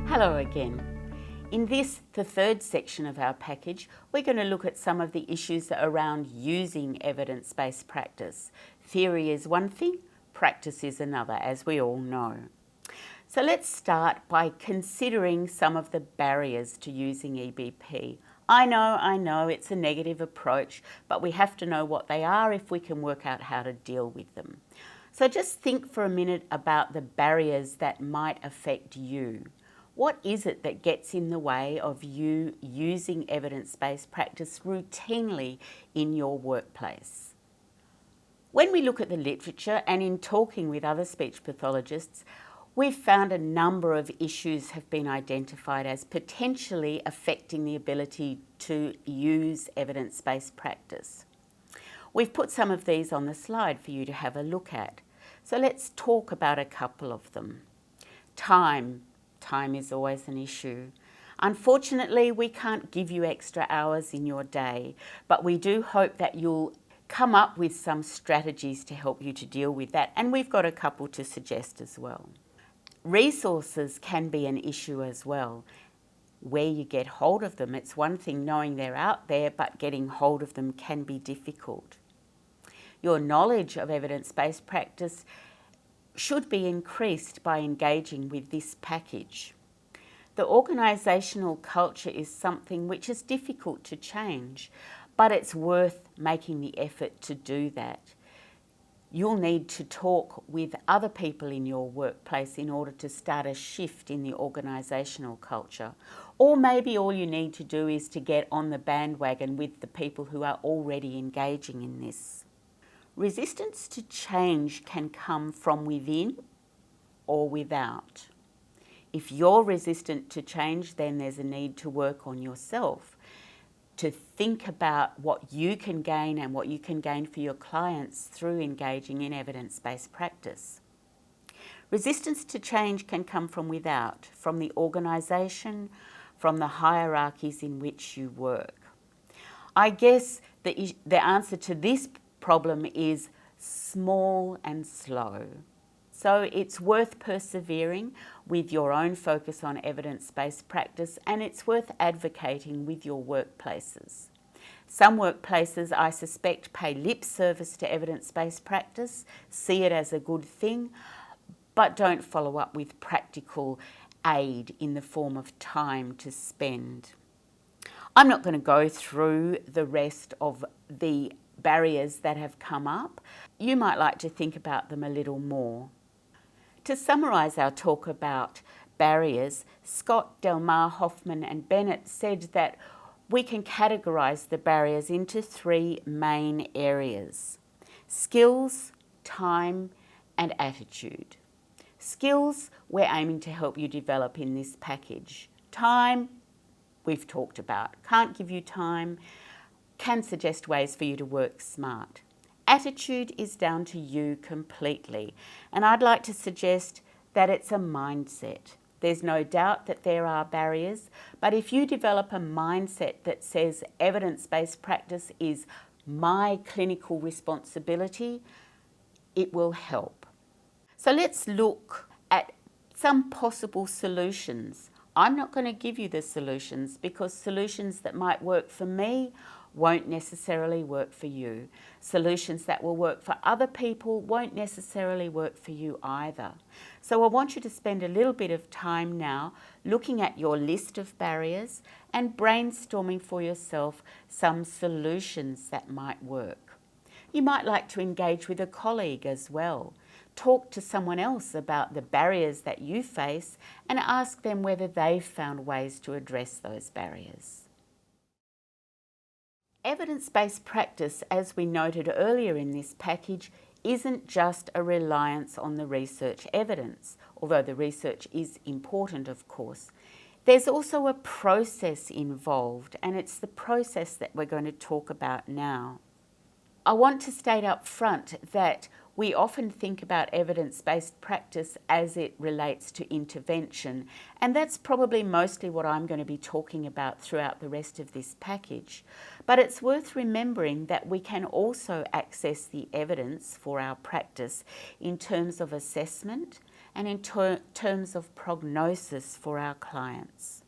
Hello again. In this, the third section of our package, we're going to look at some of the issues around using evidence-based practice. Theory is one thing, practice is another, as we all know. So let's start by considering some of the barriers to using EBP. I know, it's a negative approach, but we have to know what they are if we can work out how to deal with them. So just think for a minute about the barriers that might affect you. What is it that gets in the way of you using evidence-based practice routinely in your workplace? When we look at the literature and in talking with other speech pathologists, we've found a number of issues have been identified as potentially affecting the ability to use evidence-based practice. We've put some of these on the slide for you to have a look at. So let's talk about a couple of them. Time is always an issue. Unfortunately, we can't give you extra hours in your day, but we do hope that you'll come up with some strategies to help you to deal with that, and we've got a couple to suggest as well. Resources can be an issue as well. Where you get hold of them, it's one thing knowing they're out there, but getting hold of them can be difficult. Your knowledge of evidence-based practice should be increased by engaging with this package. The organisational culture is something which is difficult to change, but it's worth making the effort to do that. You'll need to talk with other people in your workplace in order to start a shift in the organisational culture. Or maybe all you need to do is to get on the bandwagon with the people who are already engaging in this. Resistance to change can come from within or without. If you're resistant to change, then there's a need to work on yourself, to think about what you can gain and what you can gain for your clients through engaging in evidence-based practice. Resistance to change can come from without, from the organisation, from the hierarchies in which you work. I guess the answer to this problem is small and slow. So it's worth persevering with your own focus on evidence-based practice, and it's worth advocating with your workplaces. Some workplaces, I suspect, pay lip service to evidence-based practice, see it as a good thing, but don't follow up with practical aid in the form of time to spend. I'm not going to go through the rest of the barriers that have come up. You might like to think about them a little more. To summarise our talk about barriers, Scott, Delmar, Hoffman and Bennett said that we can categorise the barriers into three main areas: skills, time and attitude. Skills, we're aiming to help you develop in this package. Time, we've talked about. Can't give you time, can suggest ways for you to work smart. Attitude is down to you completely, and I'd like to suggest that it's a mindset. There's no doubt that there are barriers, but if you develop a mindset that says evidence-based practice is my clinical responsibility, it will help. So let's look at some possible solutions. I'm not going to give you the solutions because solutions that might work for me won't necessarily work for you. Solutions that will work for other people won't necessarily work for you either. So I want you to spend a little bit of time now looking at your list of barriers and brainstorming for yourself some solutions that might work. You might like to engage with a colleague as well. Talk to someone else about the barriers that you face and ask them whether they've found ways to address those barriers. Evidence-based practice, as we noted earlier in this package, isn't just a reliance on the research evidence, although the research is important, of course. There's also a process involved, and it's the process that we're going to talk about now. I want to state up front that we often think about evidence-based practice as it relates to intervention, and that's probably mostly what I'm going to be talking about throughout the rest of this package. But it's worth remembering that we can also access the evidence for our practice in terms of assessment and in terms of prognosis for our clients.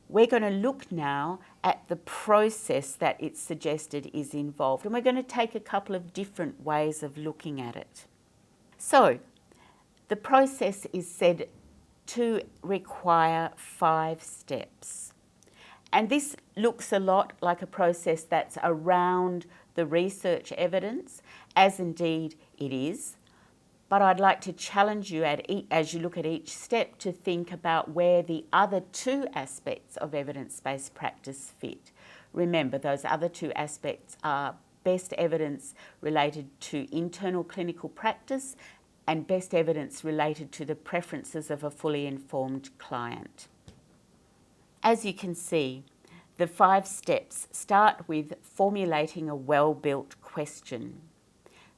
We're going to look now at the process that it's suggested is involved, and we're going to take a couple of different ways of looking at it. So, the process is said to require 5 steps. And this looks a lot like a process that's around the research evidence, as indeed it is. But I'd like to challenge you as you look at each step to think about where the other 2 aspects of evidence-based practice fit. Remember, those other 2 aspects are best evidence related to internal clinical practice and best evidence related to the preferences of a fully informed client. As you can see, the 5 steps start with formulating a well-built question.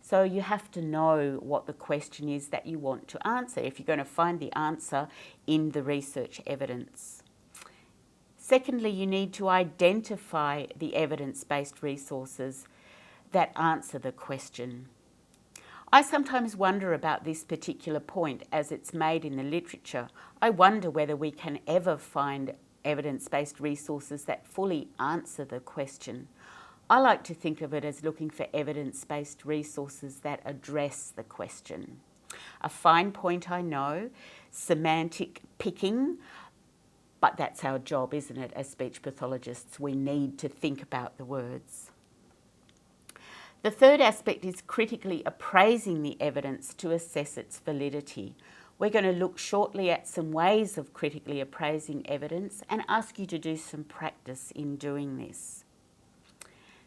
So you have to know what the question is that you want to answer if you're going to find the answer in the research evidence. Secondly, you need to identify the evidence-based resources that answer the question. I sometimes wonder about this particular point as it's made in the literature. I wonder whether we can ever find evidence-based resources that fully answer the question. I like to think of it as looking for evidence-based resources that address the question. A fine point, I know, semantic picking, but that's our job, isn't it, as speech pathologists? We need to think about the words. The third aspect is critically appraising the evidence to assess its validity. We're going to look shortly at some ways of critically appraising evidence and ask you to do some practice in doing this.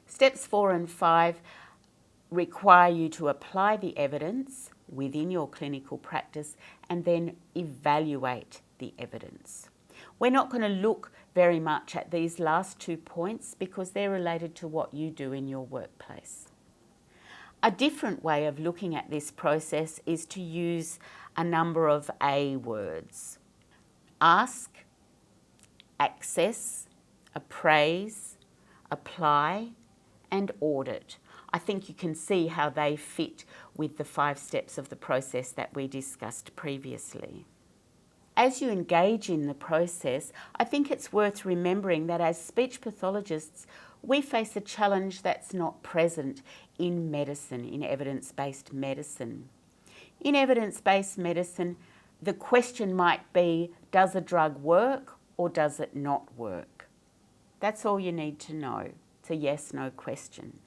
Steps 4 and 5 require you to apply the evidence within your clinical practice and then evaluate the evidence. We're not going to look very much at these last 2 points because they're related to what you do in your workplace. A different way of looking at this process is to use a number of A words. Ask, access, appraise, apply, and audit. I think you can see how they fit with the 5 steps of the process that we discussed previously. As you engage in the process, I think it's worth remembering that as speech pathologists, we face a challenge that's not present in medicine, in evidence-based medicine. In evidence-based medicine, the question might be, does a drug work or does it not work? That's all you need to know. It's a yes/no question.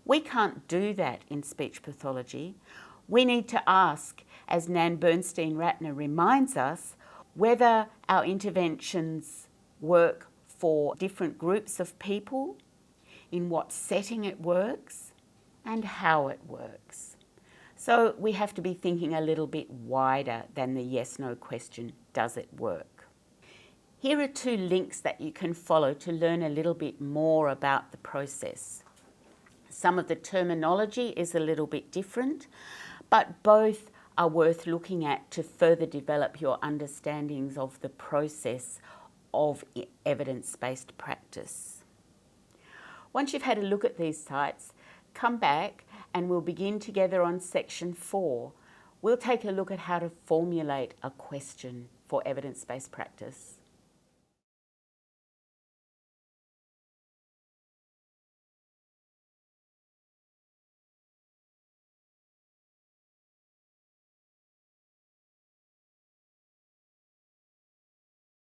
We can't do that in speech pathology. We need to ask, as Nan Bernstein-Ratner reminds us, whether our interventions work for different groups of people, in what setting it works, and how it works. So we have to be thinking a little bit wider than the yes/no question, does it work? Here are 2 links that you can follow to learn a little bit more about the process. Some of the terminology is a little bit different, but both are worth looking at to further develop your understandings of the process of evidence-based practice. Once you've had a look at these sites, come back and we'll begin together on section 4. We'll take a look at how to formulate a question for evidence-based practice.